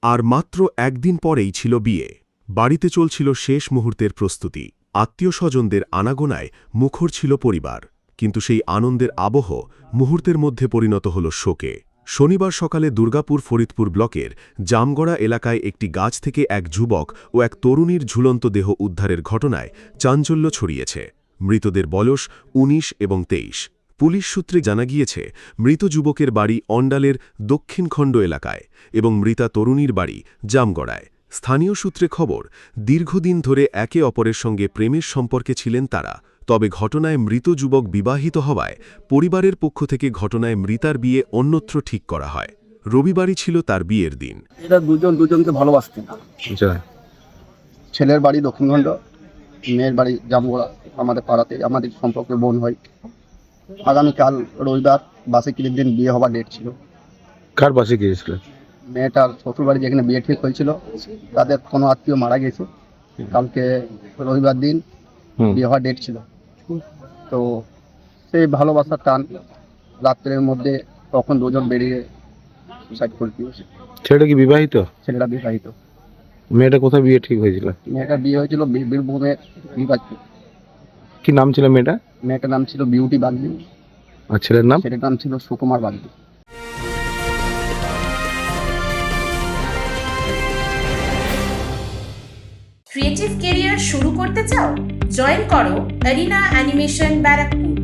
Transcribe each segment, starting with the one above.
আর মাত্র একদিন পরেই ছিল বিয়ে। বাড়িতে চলছিল শেষ মুহূর্তের প্রস্তুতি। আত্মীয় স্বজনদের আনাগোনায় মুখর ছিল পরিবার, কিন্তু সেই আনন্দের আবহ মুহূর্তের মধ্যে পরিণত হল শোকে। শনিবার সকালে দুর্গাপুর ফরিদপুর ব্লকের জামগড়া এলাকায় একটি গাছ থেকে এক যুবক ও এক তরুণীর ঝুলন্ত দেহ উদ্ধারের ঘটনায় চাঞ্চল্য ছড়িয়েছে। মৃতদের বয়স ১৯ এবং ২৩। পুলিশ সূত্রে জানা গিয়েছে, মৃত যুবকের বাড়ি অন্ডালের দক্ষিণখণ্ড এলাকায় এবং মৃতা তরুণীর বাড়ি জামগড়ায়। স্থানীয় সূত্রে খবর, দীর্ঘদিন ধরে একে অপরের সঙ্গে প্রেমের সম্পর্কে ছিলেন তারা। তবে ঘটনায় মৃত যুবক বিবাহিত হওয়ায় পরিবারের পক্ষ থেকে ঘটনায় মৃতার বিয়ে অন্যত্র ঠিক করা হয়। রবিবারই ছিল তার বিয়ের দিন। এটা দুজনকে ভালোবাসতেন। ছেলের বাড়ি দক্ষিণখণ্ড, মেয়ের বাড়ি জামগড়া। আমাদের পাড়াতে আমাদের সম্পর্কে বোন হয়। আগামীকাল রবিবার বার্ষিকীর দিন বিয়ে হওয়ার ডেট ছিল। কার বাসে গিয়েছিল? মেয়েটার শ্বশুরবাড়ি যেখানে বিয়ে ঠিক হয়েছিল, তাদের কোনো আত্মীয় মারা গেছে। কালকে রবিবার দিন বিয়ে হওয়ার ডেট ছিল। তো সেই ভালোবাসার টান রাত্রের মধ্যে তখন দুজন বেরিয়ে সুসাইড করে দিয়েছে। ছেলেটা কি বিবাহিত? ছেলেটা বিবাহিত। মেয়েটা কোথায় বিয়ে ঠিক হয়েছিল? মেয়েটার বিয়ে হয়েছিল বীরভূমের বিবাহিত। কি নাম ছিল মেয়েটা? মেয়েটার নাম ছিল বিউটি বাগদি। আর ছেলের নাম? ছেলের নাম ছিল সুকুমার বাগদি। ক্রিয়েটিভ ক্যারিয়ার শুরু করতে চাও? জয়েন করো arena animation Barrackpore.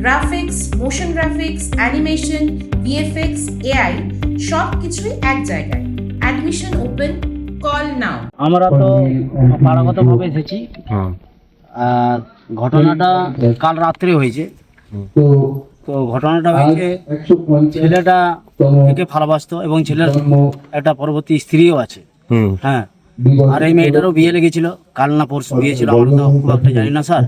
Graphics, motion graphics, animation, VFX, AI সব কিছুই এক জায়গায়। Admission open, call now. আমরা তো পাড়াগতভাবে এসেছি। আর ঘটনাটা কাল রাত্রে হয়েছে। তো ঘটনাটা হয়েছে, ছেলেটা একে ভালোবাসতো এবং ছেলের একটা পরবর্তী স্ত্রীও আছে। হ্যাঁ, আর এই মেয়েটারও বিয়ে লেগেছিল। কাল না পরশু বিয়ে ছিল, আমরা তো খুব একটা জানি না স্যার।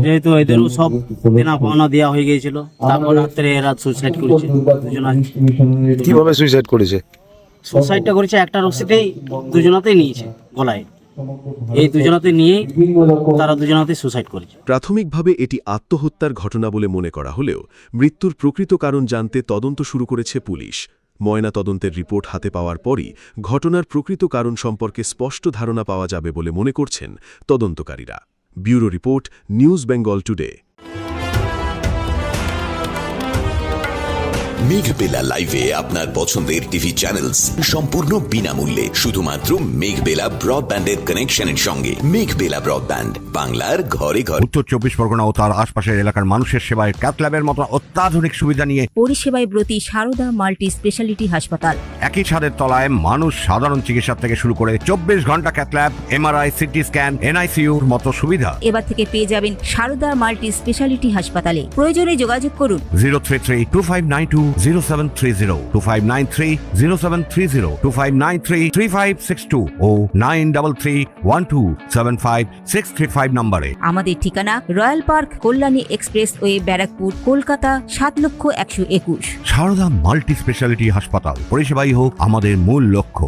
যেহেতু এদেরও সব দেনা পাওনা দেওয়া হয়ে গিয়েছিল, তারপর রাত্রে এরা সুইসাইড করেছে। কিভাবে সুইসাইড করেছে? সুইসাইডটা করেছে একটা রশিতেই, দুজনাতেই নিয়েছে গলায়। এই দুজনাতে নিয়েই তারা দুজনাতে সুইসাইড করেছে। প্রাথমিকভাবে এটি আত্মহত্যার ঘটনা বলে মনে করা হলেও মৃত্যুর প্রকৃত কারণ জানতে তদন্ত শুরু করেছে পুলিশ। ময়না তদন্তের রিপোর্ট হাতে পাওয়ার পরই ঘটনার প্রকৃত কারণ সম্পর্কে স্পষ্ট ধারণা পাওয়া যাবে বলে মনে করছেন তদন্তকারীরা। Bureau report, news Bengal today. Meghbela লাইভে আপনার পছন্দের টিভি চ্যানেলস সম্পূর্ণ বিনামূল্যে, শুধুমাত্র মেঘবেলা ব্রডব্যান্ডের কানেকশনের সঙ্গে। মেঘবেলা ব্রডব্যান্ড, বাংলার ঘরে ঘরে। উত্তর ২৪ পরগনা ও তার আশপাশের এলাকার মানুষের সেবায় ক্যাথল্যাবের মতো অত্যাধুনিক সুবিধা নিয়ে পরিষেবায় ব্রতী সারদা মাল্টি স্পেশালিটি হাসপাতাল। একই ছাদের তলায় মানুষ সাধারণ চিকিৎসা থেকে শুরু করে ২৪ ঘন্টা ক্যাথল্যাব, এমআরআই, সিটি স্ক্যান, এনআইসিইউর মতো সুবিধা এবার থেকে পেয়ে যাবেন সারদা মাল্টি স্পেশালিটি হাসপাতালে। প্রয়োজনে যোগাযোগ করুন 033-2592-0730, 2593-0730, 2593-3562 ও 9331275635 নম্বরে। আমাদের ঠিকানা royal park, Kalyani express way, Barrackpore, Kolkata ৭,১২১। সারদা মাল্টি স্পেশালিটি হাসপাতাল, পরিষেবাই হোক আমাদের মূল লক্ষ্য।